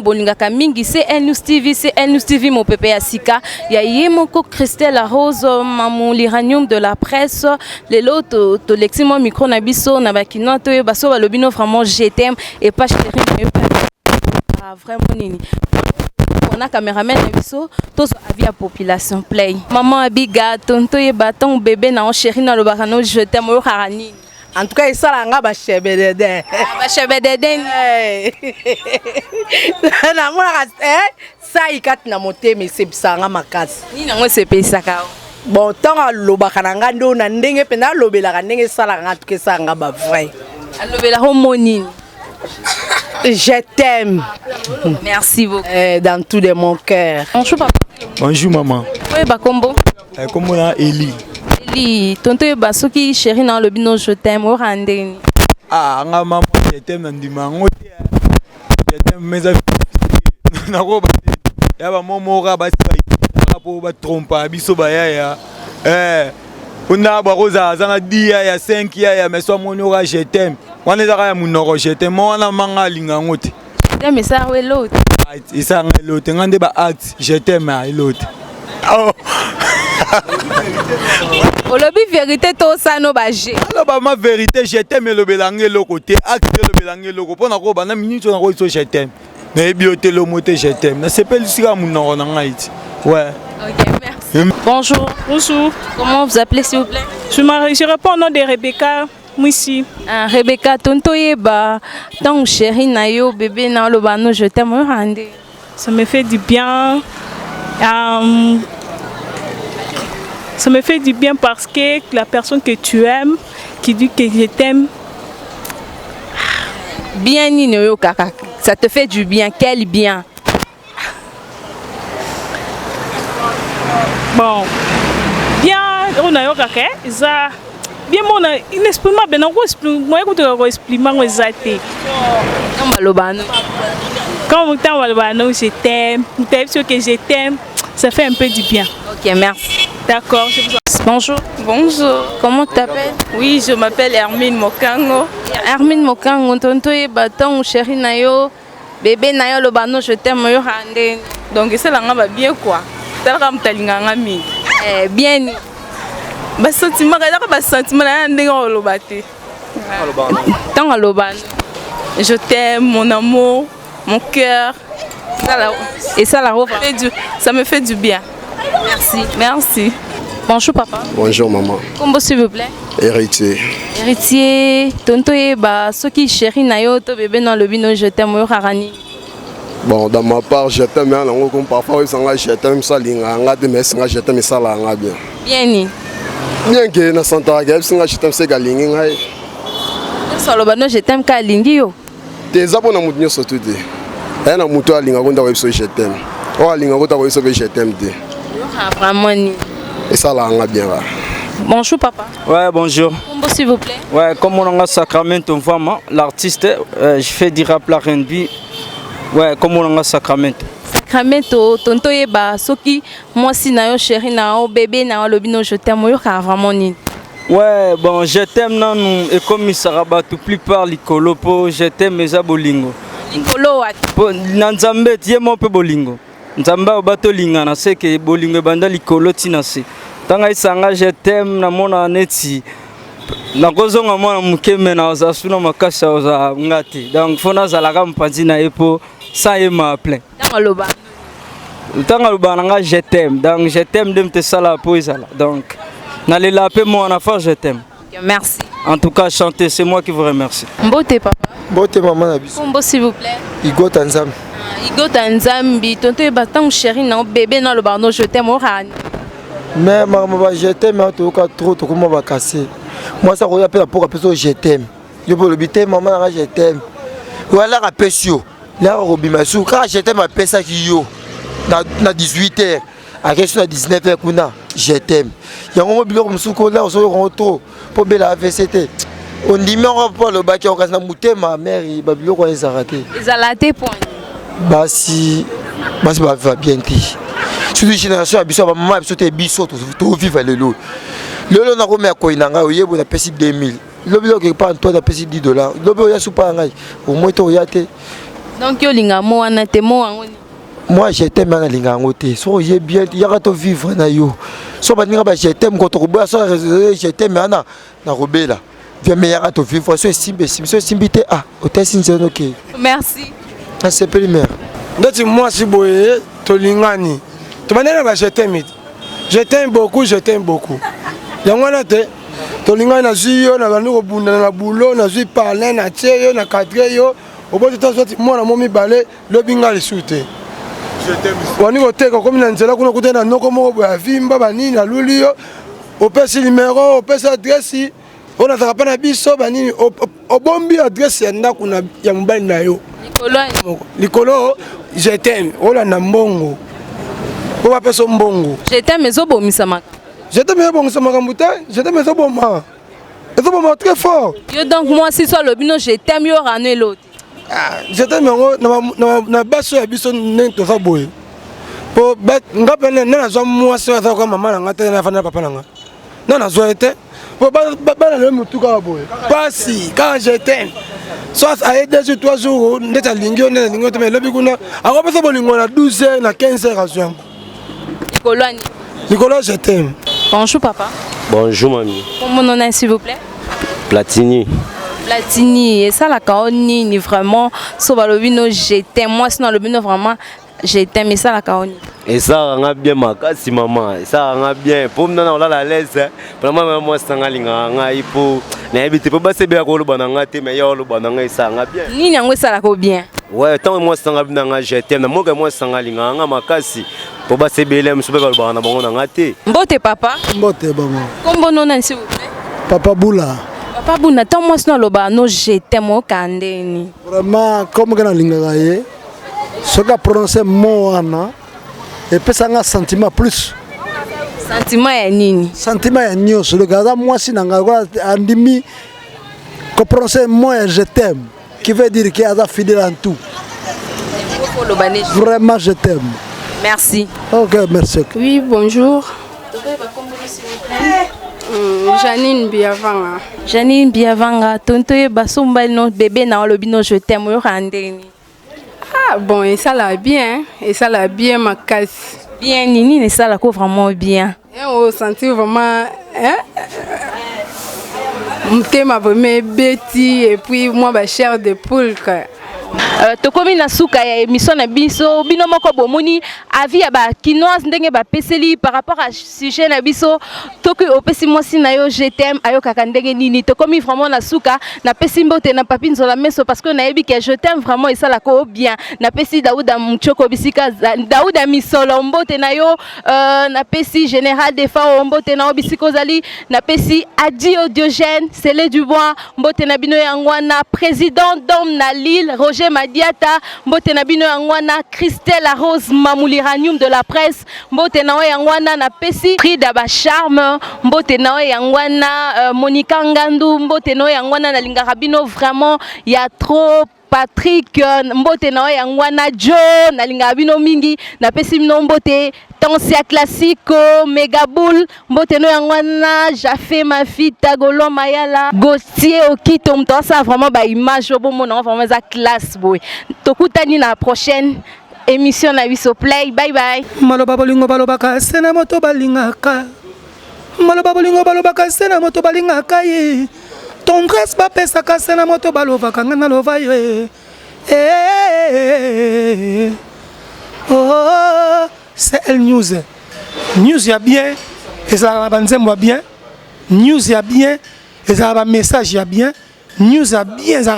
Bolingaka mingi c'est News TV mon pépé Asika ya yemoko Christelle Rose mamu l'iranium de la presse les lots to leximo micro na biso na bakino to baso balobino vraiment je t'aime et pas chérie vraiment nini on a caméraman na biso to avia population play maman abiga tonto ye baton bébé na chérie na lobaka no je t'aime yo karani. En tout cas, il sera là, bah chebe deden. Bah chebe deden. Na moi ça il kat na monter mais c'est ça nga makasi. Ni na moi c'est pesa ka. Bon tant loba kananga ndo na ndenge pena lobela ndenge sala nga tout que ça nga ba vrai. Lobela homoni. Je t'aime. Merci beaucoup. Dans tout de mon cœur. Bonjour papa. Bonjour maman. Oui bah combo. Comment là Eli? Eli, tonto ba soki chérie na lobino je t'aime o randeni. Ah nga maman je t'aime ndima ngote. Je t'aime mes amis. Na ko ba ya ba momo ra ba ba po ba trompa biso ba ya. On a ba rosa zanga dia ya 5 ya mais so mon ora je t'aime. On est là mon ora je t'aime on manga linga ngote. Ya mais ça ouais l'autre. Et ça l'autre ngande ba acte je t'aime à l'autre. Oh. O lobi vérité to ça no ba je. Alors bah ma vérité je t'aime le belangue le côté acte le belangue le côté pour na minute on a je t'aime. Mais bioté le moté je t'aime. C'est pas ici à mon nom en Haïti. Ouais. OK, merci. Bonjour. Bonjour. Comment vous appelez s'il vous plaît? Je réponds au nom de Rebecca Mouissi. Rebecca tonto yeba tant chérie na yo bébé na lo bano je t'aime rande. Ça me fait du bien. Ça me fait du bien parce que la personne que tu aimes, qui dit que je t'aime. Bien Nino kaka, ça te fait du bien, quel bien. Bon, bien on a eu kaka, ça bien mon inexprimable, ben on exprime, moi écoute on exprime moi exacté. Comme balobano. Quand on t'aime balobano, je t'aime, t'aimes ce que je t'aime, ça fait un peu du bien. OK, merci. D'accord. Bonjour. Bonjour. Comment tu t'appelles? Oui, je m'appelle Hermine Mokango. Hermine Mokango, tonto e baton chéri na yo, bébé na yo lobano je t'aime yo rande. Donc c'est là nga bien quoi. Tala mtalinga nga mi. Bien. Ba sentiment ba sentiment na ndenge lobate. Tant lobano. Je t'aime mon amour, mon cœur. Et ça la ça me fait du bien. Merci. Merci. Bonjour papa. Bonjour maman. Comment s'il vous plaît? Héritier. Héritier, tonto yeba soki chéri na yo to bébé dans le bino je t'aime yo rarani. Bon dans ma part je t'aime hein lango comme parfois ça je t'aime ça linga nga de mais ça je t'aime ça là nga bien. Bien ni. Bien que na santa ga ça je t'aime c'est galingi ngai. Ça lo bano je t'aime ka lingi yo. Te zapo na mutu nyoso tuti. Et na mutu alinga ko ndako je t'aime. O alinga ko ndako je t'aime te. Vraiment ni. Et ça là nga bien là. Bonjour papa. Ouais, bonjour. Combo s'il vous plaît. Ouais, comme on a Sacramento vraiment, l'artiste, je fais du rap, la R&B. Ouais, comme on a Sacramento. Sacramento, tonto yeba soki moi si na yo chéri na yo bébé na yo lobino je t'aime yo ka vraiment ni. Ouais, bon, je t'aime non et comme il saraba tout plus par l'icolo po je t'aime mes abolingo. Icolo wat. Nanzambe tie mo pe bolingo. Nzamba obato lingana c'est que bolingo banda l'icolo tinase. Tanga isanga je t'aime na mona neti na kozonga mwana mukeme na za suna makasha za ngati donc fona za la kampanzi na epo ça est ma plein tanga loba nga je t'aime donc je t'aime de me sala poisala donc na le lapé moi en affaire je t'aime. Merci. En tout cas chanter c'est moi qui vous remercie. Mbote papa. Mbote maman na biso. Combo s'il vous plaît. Igo Tanzam. Igo Tanzambi tonto e baton chéri na bébé na lobano je t'aime orani. Mais maman je t'aime en cas trop comment va casser. Moi ça regarde la pour appeler je t'aime. Je peux le biter maman je t'aime. Voilà rappel sur. Là robimasu quand je t'aime appelle ça qui yo. Na 18h à question à 19h kuna je t'aime. Il y a un bilo comme souko là on se retour pour bela AVCT. On dit mais on va pas le bac on casse na muté ma mère il ba bilo ko ezarate. Ezalate point. Basi va bien dit. Sur les générations abisso maman abisso te biso to vivre le lot. Le na ko me ko inanga oyebo na pesi 2000. Le bilo quelque part toi na pesi $10. Le bilo ya soupa ngai. Au moins to yate. Donc yo linga mo wana te mo wango ni. Moi je t'aime na linga ngote. So j'ai bien yaka to vivre na yo. So ba ninga ba je t'aime ko to ko so je t'aime ana na robela. Viens me yaka to vivre so simbité ah hôtel sinzeno OK. Merci. Ah c'est primaire. Ndoti moi si boye to lingani. To banana ba je t'aime. Je t'aime beaucoup, je t'aime beaucoup. Yango na te to lingani na zuyo na bandu ko bunda na boulot na zui parler na tieyo na cadre yo. Obo to sorti moi na momi balé le binga le soute. Je t'aime. Wani ko te ko comme na nzela kuna kutena noko moko ya vimba banini na lulio. Opesi numéro, opesi adresse. On a tapé na biso banini obombi adresse ya ndako na ya mobali na yo. Likolo je t'aime. Ola na mbongo. Pour pas personne mbongo. Je t'aime mais obomisa maka. Je t'aime mais bon ça maka mbuta. Je t'aime mais oboma. Et oboma très fort. Yo donc moi si soit le bino je t'aime yo rano l'autre. Je t'aime na baso ya biso nento sa boye. Po bet ngapene na zo moi so za ko mama na ngate na fana papa na nga. Na zo ete. Po ba le mutuka boye. Pasi quand je t'aime. Soit à 2 ou 3 jours ndeta lingio na lingio te me lobi kuna. Ako pesa bolingo na 12h na 15h à zo. Nicolas, je t'aime. Bonjour papa. Bonjour mamie. Comment mon nom s'il vous plaît? Platini. Platini, et ça la kaoni ni vraiment so balobino je t'aime. Moi sinon le bino vraiment je t'aime et ça la kaoni. Et ça rend bien makasi maman. Et ça rend bien. Pour me donner la laisse. Pour moi sanga linga ngai pour na habiter pour passer bien ko lo bananga te mais yo lo bananga ça rend bien. Ni nyango ça la ko bien. Ouais, tant moi sanga binanga je t'aime. Moi que moi sanga linga nga makasi. Pour passer bien me souper ba na bango na te. Mbote papa. Mbote maman. Comment non s'il vous plaît? Papa Boula. Papa Boula, tant moi sinon lo ba no je t'aime au kandeni. Vraiment comme que na linga ye. Ce qu'a prononcé mot ana et puis ça a un sentiment plus. Sentiment ya nini? Sentiment ya nyos le gars moi si nanga andimi ko prononcer mot je t'aime qui veut dire qu'il est fidèle en tout. Vraiment je t'aime. Merci. OK, merci. Oui, bonjour. Janine Biavanga. Janine Biavanga, tonto ye basomba no bébé na lobino je t'aime yo randeni. Ah bon, et ça l'a bien, et ça l'a bien ma casse. Bien nini ne ça la ko vraiment bien. Et on sentit vraiment mon thème vraiment bêti et puis moi ma chair de poule quoi. Tokomi na suka ya émission na biso bino moko bomoni avis ya ba kinoise ndenge ba peseli par rapport à sujet na biso toki opesi mosi na yo je t'aime ayo kaka ndenge nini tokomi vraiment na suka na pesi mbote na papi nzola meso parce que na yebi que je t'aime vraiment et ça la ko bien na pesi Daouda Mchoko bisika Daouda Misolo mbote na yo na pesi général des Fao mbote na bisiko zali na pesi Adio Diogène Célé Dubois mbote na bino yangwana président d'homme na Lille Roger Madiata, mbote na bino yangwana Christelle Rose Mamuliranium de la presse, mbote na yangwana na pesi Frida Bacharme, mbote na yangwana Monica Ngandu, mbote na yangwana na lingaka bino vraiment il y a trop Patrick mbote na yangwana Joe na lingaka bino mingi na pesi bino mbote Tansia Classico, Megaboul, mbote no yangwana, Jafé Mafita, Golo Mayala, Gostier Okito, mto ça vraiment ba image bon mon vraiment za classe boy. Tokutani na prochaine émission na Wiso Play. Bye bye. Maloba bolingo balobaka sena moto balingaka. Maloba bolingo balobaka sena moto balingaka ye. Tendresse ba pesa ka sena moto balobaka ngana lova ye. Oh, c'est El News. News y a bien, et ça va bien bien. News y a bien, et ça va message y a bien. News y a bien, ça